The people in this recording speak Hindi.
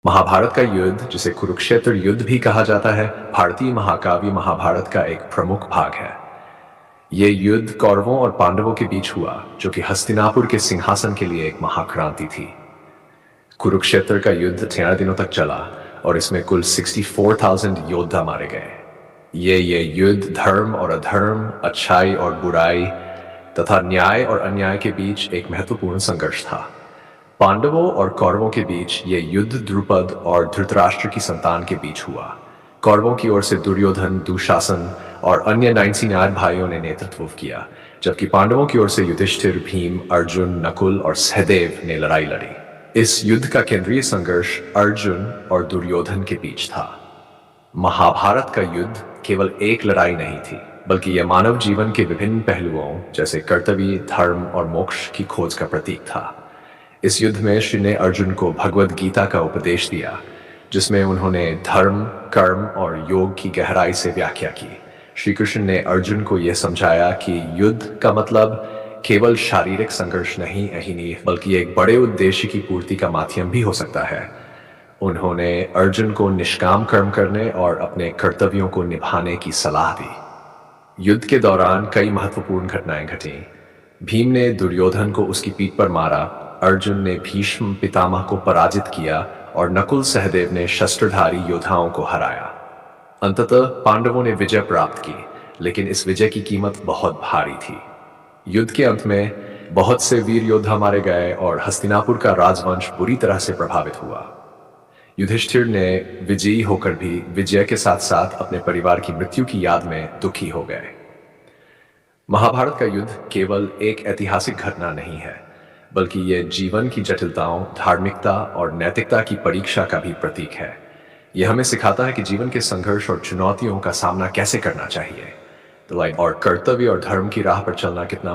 महाभारत का युद्ध, जिसे कुरुक्षेत्र युद्ध भी कहा जाता है, भारतीय महाकाव्य महाभारत का एक प्रमुख भाग है। ये युद्ध कौरवों और पांडवों के बीच हुआ, जो कि हस्तिनापुर के सिंहासन के लिए एक महाक्रांति थी। कुरुक्षेत्र का युद्ध 13 दिनों तक चला और इसमें कुल 64,000 योद्धा मारे गए। ये युद्ध धर्म और अधर्म, अच्छाई और बुराई तथा न्याय और अन्याय के बीच एक महत्वपूर्ण संघर्ष था। पांडवों और कौरवों के बीच ये युद्ध द्रुपद और धृतराष्ट्र की संतान के बीच हुआ। कौरवों की ओर से दुर्योधन, दुशासन और अन्य 99 भाइयों ने नेतृत्व किया, जबकि पांडवों की ओर से युधिष्ठिर, भीम, अर्जुन, नकुल और सहदेव ने लड़ाई लड़ी। इस युद्ध का केंद्रीय संघर्ष अर्जुन और दुर्योधन के बीच था। महाभारत का युद्ध केवल एक लड़ाई नहीं थी, बल्कि यह मानव जीवन के विभिन्न पहलुओं जैसे कर्तव्य, धर्म और मोक्ष की खोज का प्रतीक था। इस युद्ध में श्री ने अर्जुन को भगवद गीता का उपदेश दिया, जिसमें उन्होंने धर्म, कर्म और योग की गहराई से व्याख्या की। श्री कृष्ण ने अर्जुन को यह समझाया कि युद्ध का मतलब केवल शारीरिक संघर्ष नहीं, बल्कि एक बड़े उद्देश्य की पूर्ति का माध्यम भी हो सकता है। उन्होंने अर्जुन को निष्काम कर्म करने और अपने कर्तव्यों को निभाने की सलाह दी। युद्ध के दौरान कई महत्वपूर्ण घटनाएं घटीं। भीम ने दुर्योधन को उसकी पीठ पर मारा, अर्जुन ने भीष्म पितामह को पराजित किया और नकुल सहदेव ने शस्त्रधारी योद्धाओं को हराया। अंततः पांडवों ने विजय प्राप्त की, लेकिन इस विजय की कीमत बहुत भारी थी। युद्ध के अंत में बहुत से वीर योद्धा मारे गए और हस्तिनापुर का राजवंश बुरी तरह से प्रभावित हुआ। युधिष्ठिर ने विजयी होकर भी विजय के साथ साथ अपने परिवार की मृत्यु की याद में दुखी हो गए। महाभारत का युद्ध केवल एक ऐतिहासिक घटना नहीं है, बल्कि यह जीवन की जटिलताओं, धार्मिकता और नैतिकता की परीक्षा का भी प्रतीक है। यह हमें सिखाता है कि जीवन के संघर्ष और चुनौतियों का सामना कैसे करना चाहिए, और कर्तव्य और धर्म की राह पर चलना कितना